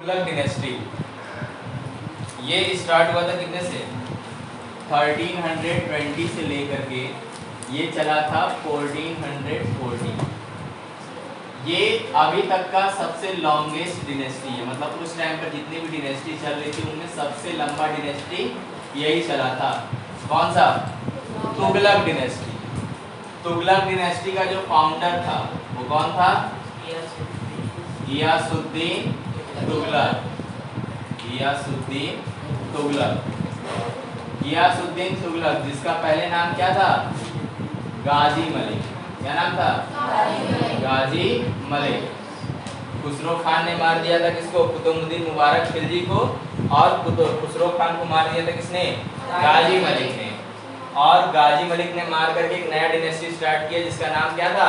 Tughlaq dynasty ये start हुआ था कितने से 1320 से लेकर के ये चला था 1440। ये अभी तक का सबसे लॉन्गेस्ट डिनेस्टी है, मतलब उस टाइम पर जितनी भी डिनेस्टी चल रही थी उनमें सबसे लंबा डिनेस्टी यही चला था। कौन सा? तुगलक डिनेस्टी। तुगलक डिनेस्टी का जो फाउंडर था वो कौन था? गियासुद्दीन तुगलक। गियासुद्दीन तुगलक। गियासुद्दीन तुगलक जिसका पहले नाम क्या था? गाजी मलिक। क्या नाम था? गाजी मलिक। खुसरो खान ने मार दिया था किसको? कुतुबुद्दीन मुबारक खिलजी को। और खुसरो खान को मार दिया था किसने? गाजी मलिक ने। और गाजी मलिक ने मार करके एक नया डिनेस्टी स्टार्ट किया जिसका नाम क्या था?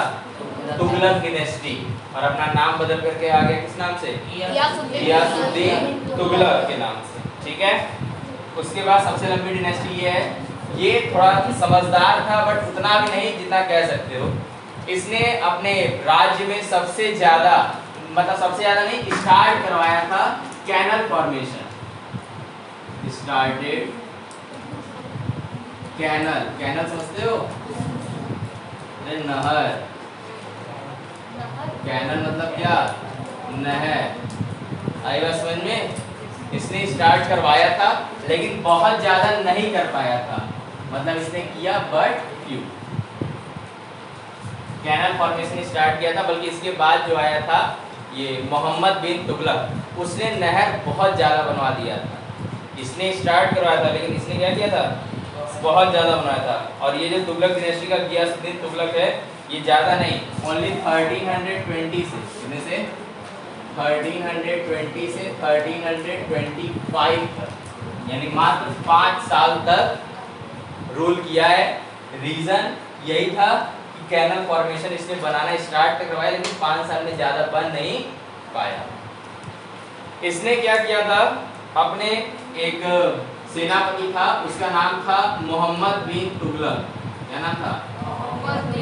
तुगलक डिनेस्टी। और अपना नाम बदल करके आ गया किस नाम से? गियासुद्दीन तुगलक के नाम से। ठीक है। उसके बाद सबसे लंबी डिनेस्टी ये है। ये थोड़ा समझदार था बट उतना भी नहीं जितना कह सकते हो। इसने अपने राज्य में सबसे ज्यादा, मतलब सबसे ज्यादा नहीं, स्टार्ट करवाया था canal formation. Started canal. Canal समझते हो? नहर। कैनल मतलब क्या? नहर। आई बात समझ में? इसने स्टार्ट करवाया था लेकिन बहुत ज्यादा नहीं कर पाया था, मतलब इसने किया but few. Canal formation start किया था, बल्कि इसके बाद जो आया था ये मोहम्मद बिन तुगलक, उसने नहर बहुत ज्यादा बनवा दिया था। इसने स्टार्ट करवाया था लेकिन इसने क्या किया था? बहुत ज्यादा बनाया था। और ये जो तुगलक डिनेस्टी का गियासुद्दीन तुगलक है ये ज्यादा नहीं, ओनली 1320 से, कितने से? 1320 से 1325 तक, यानी मात्र 5 साल तक रूल किया है। रीजन यही था कि कैनल फॉर्मेशन इसने बनाना स्टार्ट करवाया लेकिन 5 साल में ज्यादा बन नहीं पाया। इसने क्या किया था? अपने एक सेनापति था, उसका नाम था मोहम्मद बिन तुगलक। क्या नाम था?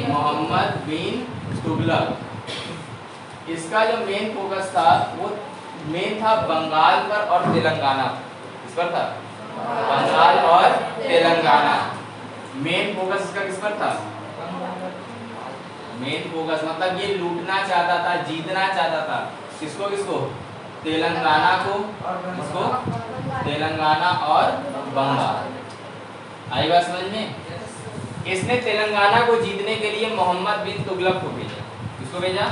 मोहम्मद बिन तुगलक। इसका जो मेन फोकस था वो मेन था बंगाल पर और तेलंगाना। किस पर था? बंगाल और तेलंगाना। मेन फोकस इसका किस पर था? मेन फोकस मतलब ये लूटना चाहता था, जीतना चाहता था। किसको किसको? तेलंगाना को। किसको? तेलंगाना और बंगाल। आई बात समझ में? इसने तेलंगाना को जीतने के लिए मोहम्मद बिन तुगलक को भेजा। किसको भेजा?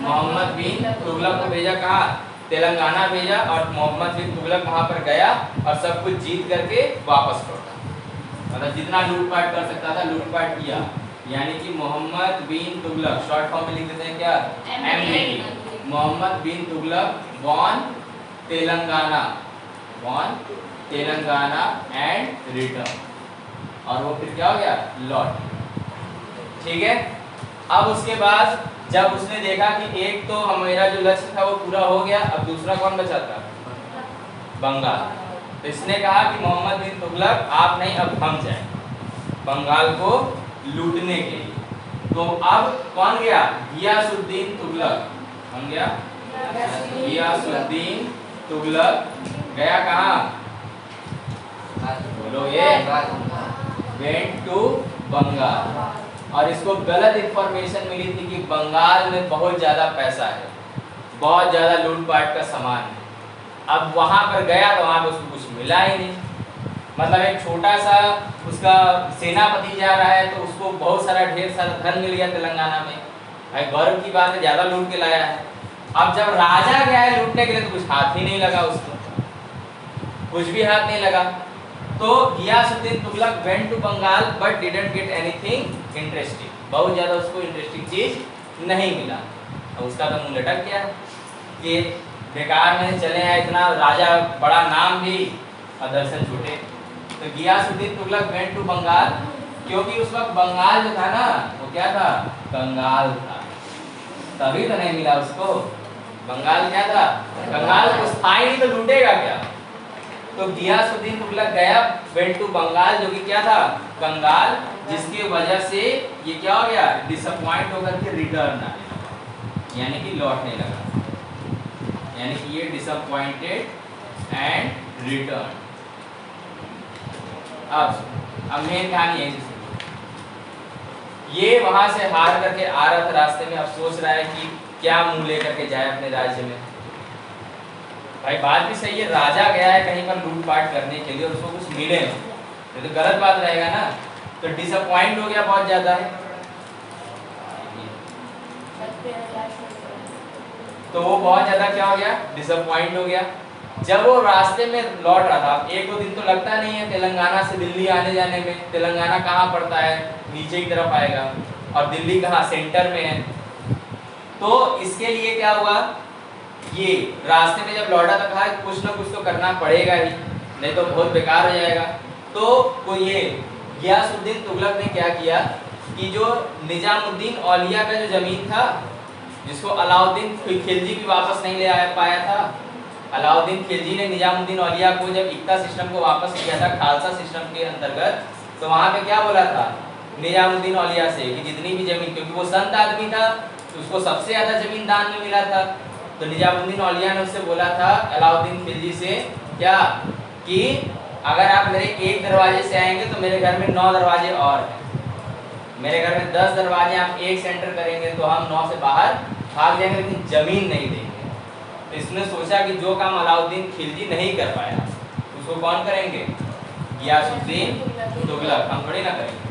मोहम्मद बिन तुगलक को भेजा। कहाँ? तेलंगाना भेजा। और मोहम्मद बिन तुगलक वहां पर गया और सब कुछ जीत करके वापस लौटा। मतलब जितना लूटपाट कर सकता था लूटपाट किया। यानी कि मोहम्मद बिन तुगलक, शॉर्ट फॉर्म में लिख देते हैं क्या? MBT। Mohammad bin Tughlaq born Telangana, born Telangana and return. और वो फिर क्या हो गया? लौट। ठीक है। अब उसके बाद जब उसने देखा कि एक तो हमारा जो लक्ष्य था वो पूरा हो गया, अब दूसरा कौन बचा था? बंगाल। तो इसने कहा कि मोहम्मद बिन तुगलक आप नहीं, अब हम जाएं बंगाल को लूटने के लिए। तो अब कौन गया? गियासुद्दीन तुगलक। कौन गया? गियासुद्दीन तुगलक गया कहाँ? बोलो ये। Went to Bengal. और इसको गलत इंफॉर्मेशन मिली थी कि बंगाल में बहुत ज्यादा पैसा है, बहुत ज्यादा लूटपाट का सामान है। अब वहां पर गया तो वहां पर उसको कुछ मिला ही नहीं। मतलब एक छोटा सा उसका सेनापति जा रहा है तो उसको बहुत सारा ढेर सारा धन मिल गया तेलंगाना में। भाई गौरव की बात है, ज्यादा लूट के लाया है। अब जब राजा गया है लूटने के लिए तो कुछ हाथ ही नहीं लगा उसको, कुछ भी हाथ नहीं लगा। तो Ghiyasuddin Tughlaq went to Bengal but didn't get anything interesting. बहुत ज्यादा उसको इंटरेस्टिंग चीज नहीं मिला। अब उसका तो मुंह लटक गया कि बेकार में चले आए, इतना राजा, बड़ा नाम भी और दर्शन छूटे। तो गियासुद्दीन तुगलक वेंट टू बंगाल, क्योंकि उस वक्त बंगाल जो था ना वो क्या था? कंगाल था। तभी तो नहीं मिला उसको। बंगाल क्या था? कंगाल। कुछ था ही नहीं तो लूटेगा क्या? तो गियासुद्दीन तुगलक गया वेंट टू बंगाल, जो कि क्या था? कंगाल, जिसकी वजह से ये क्या हो गया? डिसअपॉइंट होकर के रिटर्न आने लगा, यानी कि लौटने लगा। यानी कि ये डिसअपॉइंटेड एंड रिटर्न। अब मेन कहानी है, ये वहां से हार करके आ रहा था रास्ते में, अब सोच रहा है कि क्या मुंह लेकर के जाए अपने राज्य में। भाई बात भी सही है, राजा गया है कहीं पर लूटपाट करने के लिए और उसको कुछ मिले नहीं तो गलत बात रहेगा ना। तो डिसअपॉइंट हो गया बहुत ज्यादा है, तो वो बहुत ज्यादा क्या हो गया, डिसअपॉइंट हो गया। जब वो रास्ते में लौट रहा था, एक दो दिन तो लगता नहीं है तेलंगाना से दिल्ली आने जाने में। तेलंगाना कहाँ पड़ता है, नीचे की तरफ आएगा, और दिल्ली कहाँ, सेंटर में है। तो इसके लिए क्या हुआ, ये रास्ते में जब लौटा तो कहा कुछ ना कुछ तो करना पड़ेगा ही, नहीं तो बहुत बेकार हो जाएगा। तो ये गियासुद्दीन तुगलक ने क्या किया कि जो निजामुद्दीन औलिया का जो जमीन था, जिसको अलाउद्दीन खिलजी भी वापस नहीं ले पाया था, अलाउद्दीन खिलजी ने निजामुद्दीन औलिया को जब इक्ता सिस्टम को वापस किया था खालसा सिस्टम के अंतर्गत, तो वहाँ पे क्या बोला था निजामुद्दीन औलिया से कि जितनी भी जमीन, क्योंकि वो संत आदमी था तो उसको सबसे ज़्यादा जमीन दान में मिला था, तो निजामुद्दीन औलिया ने उससे बोला था अलाउद्दीन खिलजी से क्या कि अगर आप मेरे एक दरवाजे से आएंगे तो मेरे घर में 9 दरवाजे और हैं, मेरे घर में 10 दरवाजे आप एक सेंटर करेंगे तो हम 9 से बाहर भाग जाएंगे, लेकिन जमीन नहीं देंगे। तो इसने सोचा कि जो काम अलाउद्दीन खिलजी नहीं कर पाया उसको कौन करेंगे, गियासुद्दीन तुगलक, हम थोड़ी ना करेंगे,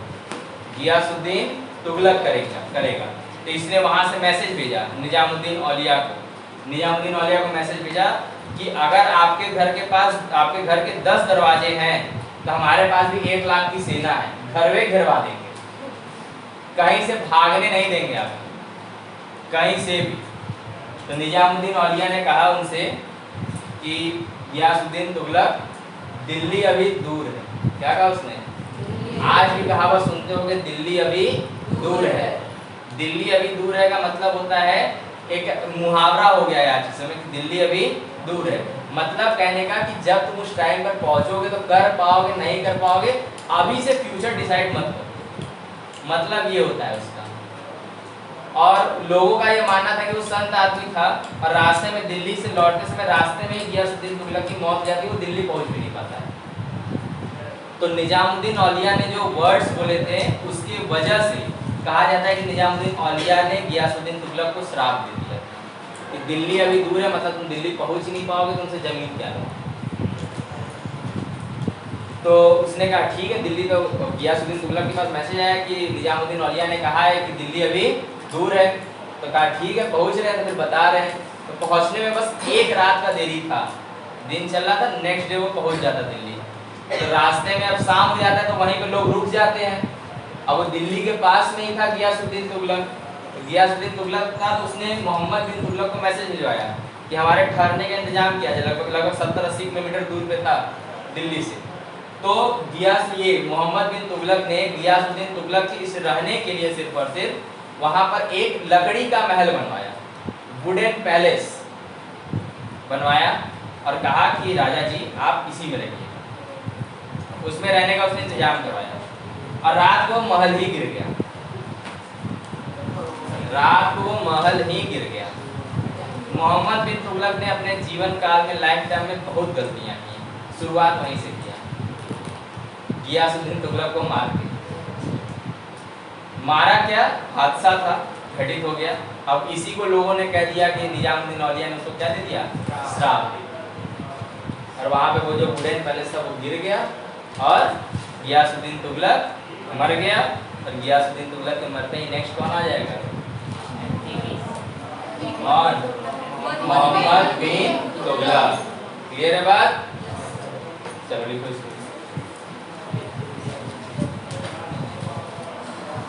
गियासुद्दीन तुगलक करेगा। तो इसने वहां से मैसेज भेजा निजामुद्दीन औलिया को, निजामुद्दीन औलिया को मैसेज भेजा कि अगर आपके घर के 10 दरवाजे हैं तो हमारे पास भी 1 लाख की सेना है, घरवे घिरवा देंगे, कहीं से भागने नहीं देंगे आप, कहीं से भी। तो निजामुद्दीन औलिया ने कहा उनसे कि गियासुद्दीन तुगलक दिल्ली अभी दूर है। क्या कहा उसने, आज भी कहावत सुनते होंगे दिल्ली अभी दूर है। दिल्ली अभी दूर है का मतलब होता है, एक मुहावरा हो गया है आज के समय कि दिल्ली अभी दूर है, मतलब कहने का कि जब तुम उस टाइम पर पहुंचोगे तो कर पाओगे नहीं कर पाओगे, अभी से फ्यूचर डिसाइड मत करो, मतलब ये होता है उसका। और लोगों का ये मानना था कि वो संत आदमी था और रास्ते में दिल्ली से लौटते समय रास्ते में ही गियासुद्दीन तुगलक की मौत हो जाती, वो दिल्ली पहुंच भी नहीं पाता है। तो निजामुद्दीन औलिया ने जो वर्ड्स बोले थे उसकी वजह से कहा जाता है कि निजामुद्दीन औलिया ने गियासुद्दीन तुगलक को श्राप दे दिया कि दिल्ली अभी दूर है, मतलब तुम दिल्ली पहुंच ही नहीं पाओगे, तुमसे जमीन क्या लो। तो उसने कहा ठीक है दिल्ली, तो गियासुद्दीन तुगलक के पास मैसेज आया कि निजामुद्दीन औलिया ने कहा है कि दिल्ली अभी दूर है, तो कहा ठीक है पहुंच रहे हैं, तो फिर बता रहे हैं। तो पहुंचने में बस 1 रात का देरी था, दिन चल रहा था, नेक्स्ट डे वो पहुंच जाता दिल्ली। तो रास्ते में अब शाम हो जाता है तो वहीं पे लोग रुक जाते हैं। अब वो दिल्ली के पास में ही था गियासुद्दीन तुगलक, तो गियासुद्दीन तुगलक था तो उसने मोहम्मद बिन तुगलक को मैसेज भिजवाया कि हमारे ठहरने का इंतजाम किया जाए, लगभग 70-80 किलोमीटर दूर पे था दिल्ली से। तो मोहम्मद बिन तुगलक ने गियासुद्दीन तुगलक के इस रहने के लिए सिर्फ और सिर्फ वहाँ पर एक लकड़ी का महल बनवाया, वुडन पैलेस बनवाया, और कहा कि राजा जी आप इसी में रहिए। उसमें रहने का उसने इंतजाम करवाया, और रात को महल ही गिर गया, रात को महल ही गिर गया। मोहम्मद बिन तुगलक ने अपने जीवन काल में, लाइफ टाइम में बहुत गलतियां की, शुरुआत वहीं से किया, गियासुद्दीन तुगलक को मार के मारा, क्या हादसा था, घटित हो गया। अब इसी को लोगों ने कह दिया कि निजामुद्दीन औलिया ने उसको क्या दे दिया, श्राप दे दिया, और वहाँ पे वो जो वुडन पैलेस था वो गिर गया और गियासुद्दीन तुगलक मर गया। और गियासुद्दीन तुगलक के मरते ही नेक्स्ट कौन आ जाएगा, कौन, मोहम्मद बिन तुगलक। क्लियर है बात, चलो लिखो इसको।